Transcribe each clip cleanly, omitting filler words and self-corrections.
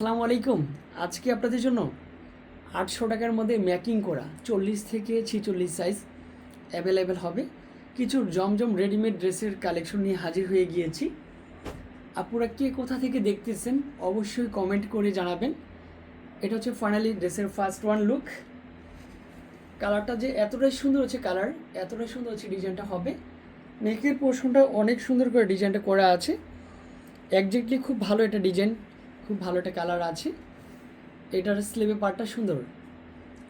আসসালামু আলাইকুম। আজকে আপনাদের জন্য 800 টাকার মধ্যে ম্যাকিং করা 40 থেকে 46 সাইজ অ্যাভেলেবেল হবে। কিছু জমজম রেডিমেড ড্রেসের কালেকশন নিয়ে হাজির হয়ে গিয়েছি। আপুরা কে কোথা থেকে দেখতেছেন অবশ্যই কমেন্ট করে জানাবেন। এটা হচ্ছে ফাইনালি ড্রেসের ফার্স্ট ওয়ান লুক। কালারটা যে এতটাই সুন্দর হচ্ছে, এতটাই সুন্দর হচ্ছে ডিজাইনটা হবে। নেকের পোর্শনটা অনেক সুন্দর করে ডিজাইনটা করা আছে। একজ্যাক্টলি খুব ভালো একটা ডিজাইন, খুব ভালো একটা কালার আছে। এটার স্লিভে পার্টটা সুন্দর।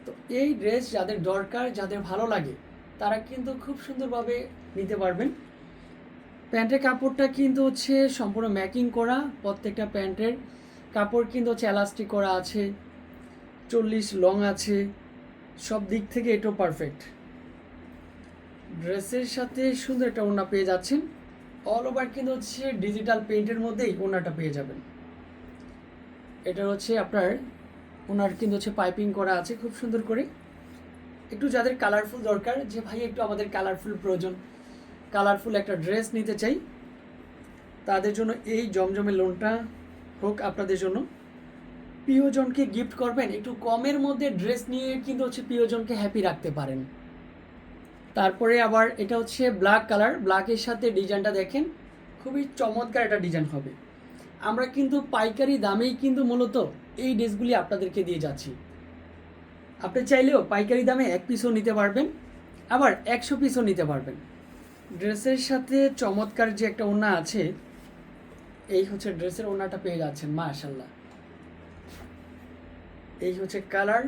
তো এই ড্রেস যাদের দরকার, যাদের ভালো লাগে, তারা কিন্তু খুব সুন্দরভাবে নিতে পারবেন। প্যান্টের কাপড়টা কিন্তু হচ্ছে সম্পূর্ণ ম্যাকিং করা। প্রত্যেকটা প্যান্টের কাপড় কিন্তু হচ্ছে এলাস্টিক করা আছে, 40 লং আছে, সব দিক থেকে এটাও পারফেক্ট। ড্রেসের সাথে সুন্দর একটা ওড়না পেয়ে যাচ্ছেন। অল ওভার কিন্তু হচ্ছে ডিজিটাল পেইন্টের মধ্যেই ওড়নাটা পেয়ে যাবেন। এটা হচ্ছে আপনার ওনার কিন্তু হচ্ছে পাইপিং করা আছে খুব সুন্দর করে। একটু যাদের কালারফুল দরকার, যে ভাই একটু আমাদের কালারফুল প্রয়োজন, কালারফুল একটা ড্রেস নিতে চাই, তাদের জন্য এই জমজমের লোনটা হোক আপনাদের জন্য। প্রিয়জনকে গিফট করবেন, একটু কমের মধ্যে ড্রেস নিয়ে কিন্তু হচ্ছে প্রিয়জনকে হ্যাপি রাখতে পারেন। তারপরে আবার এটা হচ্ছে ব্ল্যাক কালার, ব্ল্যাকের সাথে ডিজাইনটা দেখেন, খুবই চমৎকার একটা ডিজাইন হবে। আমরা কিন্তু পাইকারি দামেই কিন্তু মূলত এই ড্রেসগুলি আপনাদেরকে দিয়ে যাচ্ছি। আপনি চাইলেও পাইকারি দামে 1 পিসও নিতে পারবেন, আবার 100 পিসও নিতে পারবেন। ড্রেসের সাথে চমৎকার যে একটা ওড়না আছে, এই হচ্ছে ড্রেসের ওড়নাটা পেয়ে যাচ্ছেন। মাশাআল্লাহ, এই হচ্ছে কালার।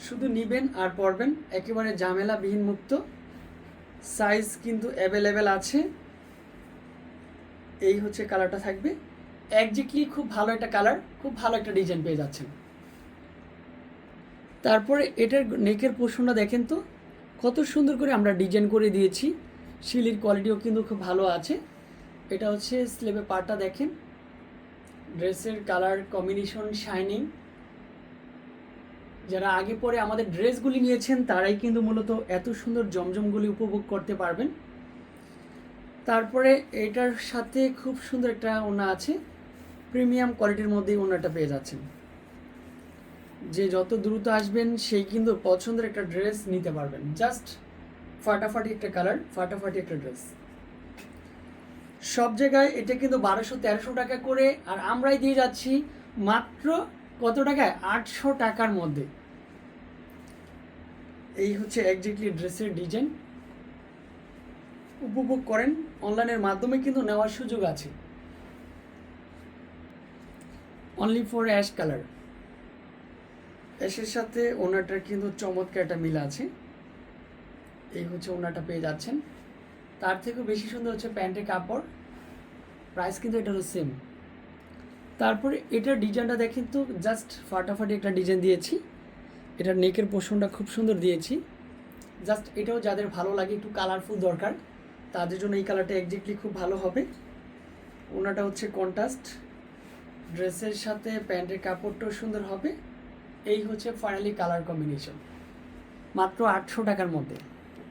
শুধু নিবেন আর পরবেন, একেবারে ঝামেলাবিহীন মুক্ত। সাইজ কিন্তু অ্যাভেলেবেল আছে। এই হচ্ছে কালারটা থাকবে। একজ্যাক্টলি খুব ভালো একটা কালার, খুব ভালো একটা ডিজাইন পেয়ে যাচ্ছেন। তারপরে এটার নেকের পোর্শনটা দেখেন তো, কত সুন্দর করে আমরা ডিজাইন করে দিয়েছি। শিলির কোয়ালিটিও কিন্তু খুব ভালো আছে। এটা হচ্ছে স্লিভের পার্টটা দেখেন, ড্রেসের কালার কম্বিনেশন শাইনিং। যারা আগে পরে আমাদের ড্রেসগুলি নিয়েছেন তারাই কিন্তু মূলত এত সুন্দর জমজমগুলি উপভোগ করতে পারবেন। তারপরে এটার সাথে খুব সুন্দর একটা ওড়না আছে, প্রিমিয়াম কোয়ালিটির মধ্যেই ওড়নাটা পেয়ে যাচ্ছেন। যে যত দ্রুত আসবেন সেই কিন্তু পছন্দের একটা ড্রেস নিতে পারবেন। জাস্ট ফাটাফাটি একটা কালার, ফাটাফাটি একটা ড্রেস। সব জায়গায় এটা কিন্তু 1200-1300 টাকা করে, আর আমরাই দিয়ে যাচ্ছি মাত্র কত টাকায়? 800 টাকার মধ্যে। এই হচ্ছে একজ্যাক্টলি ড্রেসের ডিজাইন। উপভোগ করেন, অনলাইনের মাধ্যমে কিন্তু নেওয়ার সুযোগ আছে। Only for ash colour. অ্যাশের সাথে ওনাটার কিন্তু চমৎকার একটা মিল আছে। এই হচ্ছে ওনাটা পেয়ে যাচ্ছেন। তার থেকেও বেশি সুন্দর হচ্ছে প্যান্টের কাপড়। প্রাইস কিন্তু এটারও সেম। তারপরে এটার ডিজাইনটা দেখেন তো, জাস্ট ফাটাফাটি একটা ডিজাইন দিয়েছি। এটার নেকের পোর্শনটা খুব সুন্দর দিয়েছি। জাস্ট এটাও যাদের ভালো লাগে, একটু কালারফুল দরকার, তাদের জন্য এই কালারটা একজ্যাক্টলি খুব ভালো হবে। ওনাটা হচ্ছে কন্ট্রাস্ট, ড্রেসের সাথে প্যান্টের কাপড়টাও সুন্দর হবে। এই হচ্ছে ফাইনালি কালার কম্বিনেশন, মাত্র 800 টাকার মধ্যে।